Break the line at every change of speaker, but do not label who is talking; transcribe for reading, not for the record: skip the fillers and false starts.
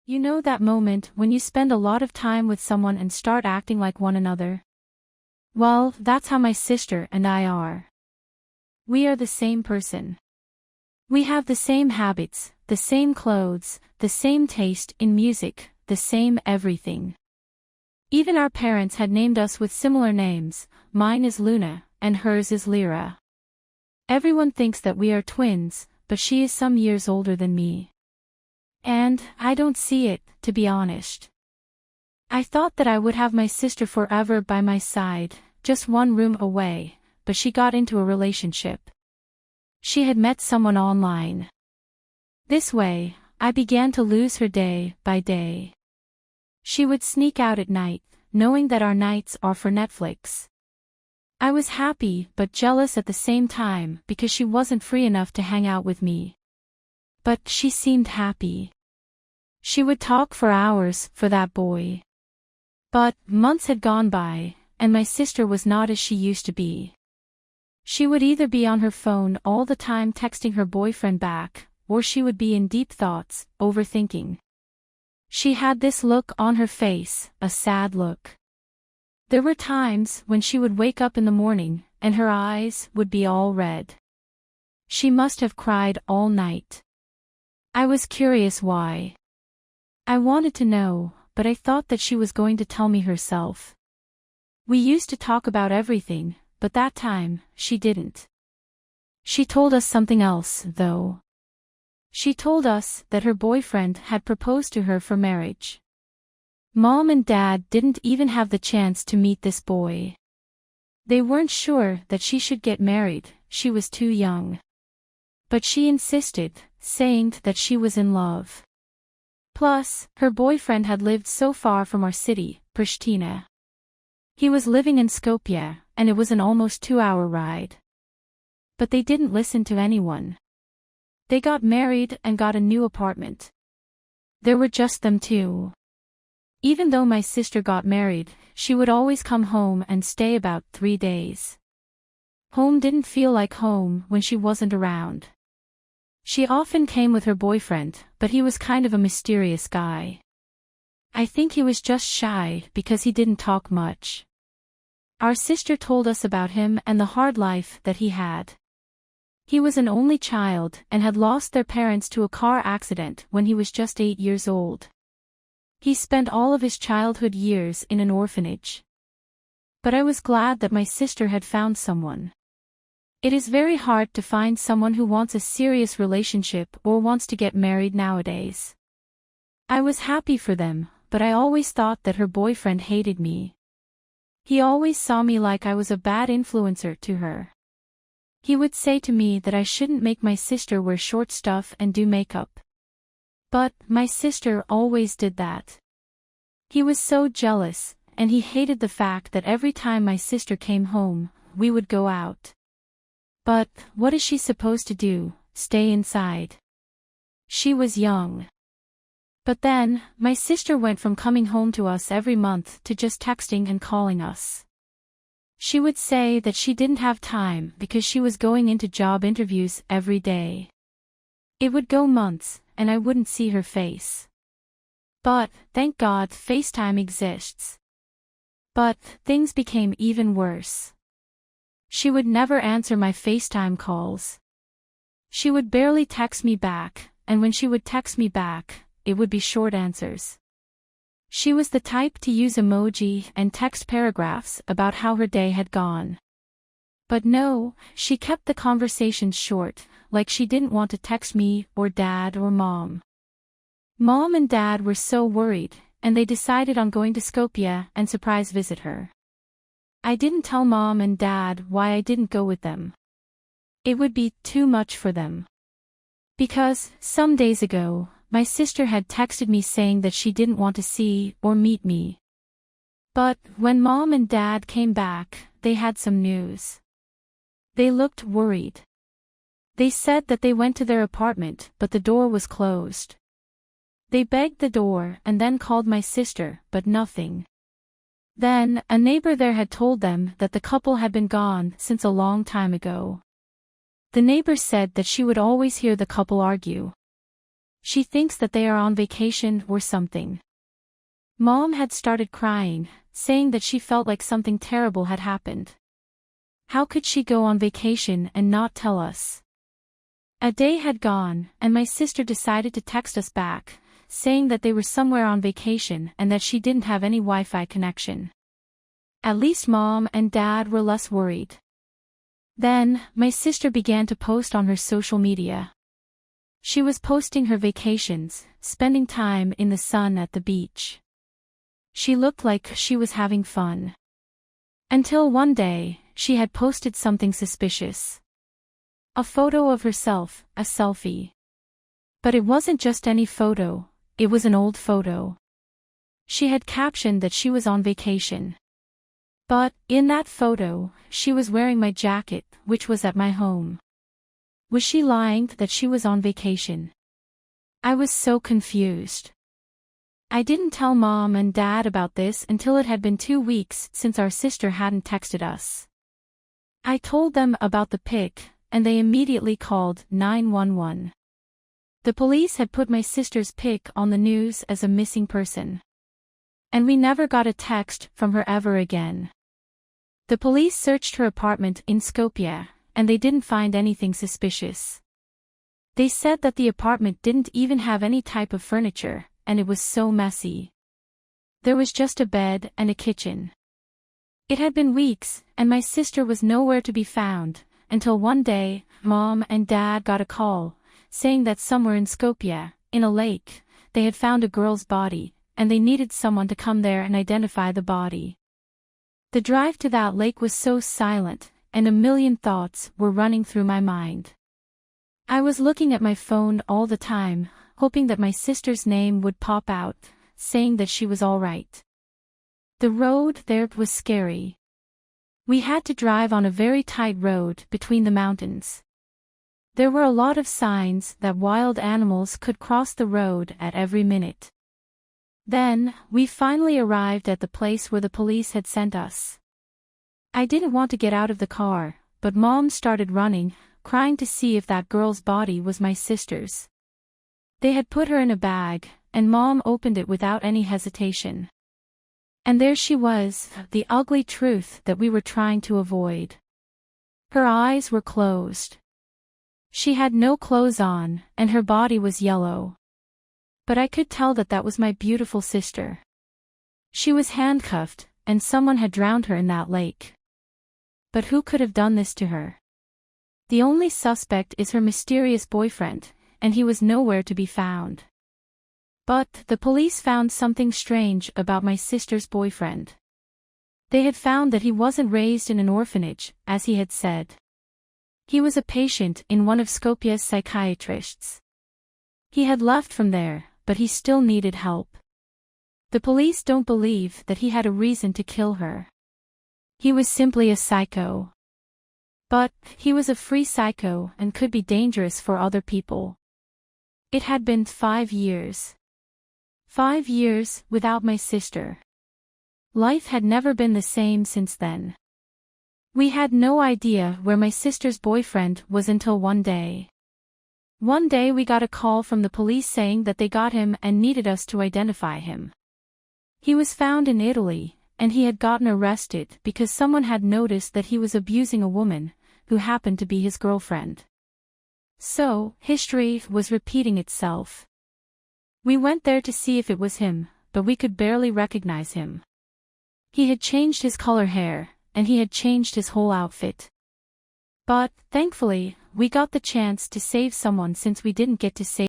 You know that moment when you spend a lot of time with someone and start acting like one another? Well, that's how my sister and I are. We are the same person. We have the same habits, the same clothes, the same taste in music, the same everything. Even our parents had named us with similar names. Mine is Luna, and hers is Lira. Everyone thinks that we are twins, but she is some years older than me. And I don't see it, to be honest. I thought that I would have my sister forever by my side, just one room away, but she got into a relationship. She had met someone online. This way, I began to lose her day by day. She would sneak out at night, knowing that our nights are for Netflix. I was happy but jealous at the same time because she wasn't free enough to hang out with me. But she seemed happy. She would talk for hours for that boy. But months had gone by, and my sister was not as she used to be. She would either be on her phone all the time texting her boyfriend back, or she would be in deep thoughts, overthinking. She had this look on her face, a sad look. There were times when she would wake up in the morning, and her eyes would be all red. She must have cried all night. I was curious why. I wanted to know, but I thought that she was going to tell me herself. We used to talk about everything, but that time, she didn't. She told us something else, though. She told us that her boyfriend had proposed to her for marriage. Mom and Dad didn't even have the chance to meet this boy. They weren't sure that she should get married, she was too young. But she insisted, saying that she was in love. Plus, her boyfriend had lived so far from our city, Pristina. He was living in Skopje, and it was an almost 2-hour ride. But they didn't listen to anyone. They got married and got a new apartment. There were just them two. Even though my sister got married, she would always come home and stay about 3 days. Home didn't feel like home when she wasn't around. She often came with her boyfriend, but he was kind of a mysterious guy. I think he was just shy because he didn't talk much. Our sister told us about him and the hard life that he had. He was an only child and had lost their parents to a car accident when he was just 8 years old. He spent all of his childhood years in an orphanage. But I was glad that my sister had found someone. It is very hard to find someone who wants a serious relationship or wants to get married nowadays. I was happy for them, but I always thought that her boyfriend hated me. He always saw me like I was a bad influencer to her. He would say to me that I shouldn't make my sister wear short stuff and do makeup. But my sister always did that. He was so jealous, and he hated the fact that every time my sister came home, we would go out. But what is she supposed to do, stay inside? She was young. But then, my sister went from coming home to us every month to just texting and calling us. She would say that she didn't have time because she was going into job interviews every day. It would go months, and I wouldn't see her face. But, thank God, FaceTime exists. But, things became even worse. She would never answer my FaceTime calls. She would barely text me back, and when she would text me back, it would be short answers. She was the type to use emoji and text paragraphs about how her day had gone. But no, she kept the conversation short, like she didn't want to text me or Dad or Mom. Mom and Dad were so worried, and they decided on going to Skopje and surprise visit her. I didn't tell Mom and Dad why I didn't go with them. It would be too much for them. Because, some days ago, my sister had texted me saying that she didn't want to see or meet me. But, when Mom and Dad came back, they had some news. They looked worried. They said that they went to their apartment, but the door was closed. They begged the door and then called my sister, but nothing. Then, a neighbor there had told them that the couple had been gone since a long time ago. The neighbor said that she would always hear the couple argue. She thinks that they are on vacation or something. Mom had started crying, saying that she felt like something terrible had happened. How could she go on vacation and not tell us? A day had gone, and my sister decided to text us back, saying that they were somewhere on vacation and that she didn't have any Wi-Fi connection. At least Mom and Dad were less worried. Then, my sister began to post on her social media. She was posting her vacations, spending time in the sun at the beach. She looked like she was having fun. Until one day, she had posted something suspicious. A photo of herself, a selfie. But it wasn't just any photo, it was an old photo. She had captioned that she was on vacation. But, in that photo, she was wearing my jacket, which was at my home. Was she lying that she was on vacation? I was so confused. I didn't tell Mom and Dad about this until it had been 2 weeks since our sister hadn't texted us. I told them about the pic, and they immediately called 911. The police had put my sister's pic on the news as a missing person. And we never got a text from her ever again. The police searched her apartment in Skopje, and they didn't find anything suspicious. They said that the apartment didn't even have any type of furniture, and it was so messy. There was just a bed and a kitchen. It had been weeks, and my sister was nowhere to be found, until one day, Mom and Dad got a call, saying that somewhere in Skopje, in a lake, they had found a girl's body, and they needed someone to come there and identify the body. The drive to that lake was so silent, and a million thoughts were running through my mind. I was looking at my phone all the time, hoping that my sister's name would pop out, saying that she was all right. The road there was scary. We had to drive on a very tight road between the mountains. There were a lot of signs that wild animals could cross the road at every minute. Then, we finally arrived at the place where the police had sent us. I didn't want to get out of the car, but Mom started running, crying to see if that girl's body was my sister's. They had put her in a bag, and Mom opened it without any hesitation. And there she was, the ugly truth that we were trying to avoid. Her eyes were closed. She had no clothes on, and her body was yellow. But I could tell that that was my beautiful sister. She was handcuffed, and someone had drowned her in that lake. But who could have done this to her? The only suspect is her mysterious boyfriend, and he was nowhere to be found. But the police found something strange about my sister's boyfriend. They had found that he wasn't raised in an orphanage, as he had said. He was a patient in one of Skopje's psychiatrists. He had left from there, but he still needed help. The police don't believe that he had a reason to kill her. He was simply a psycho. But he was a free psycho and could be dangerous for other people. It had been 5 years. 5 years without my sister. Life had never been the same since then. We had no idea where my sister's boyfriend was until one day. One day we got a call from the police saying that they got him and needed us to identify him. He was found in Italy, and he had gotten arrested because someone had noticed that he was abusing a woman, who happened to be his girlfriend. So, history was repeating itself. We went there to see if it was him, but we could barely recognize him. He had changed his color hair, and he had changed his whole outfit. But, thankfully, we got the chance to save someone since we didn't get to save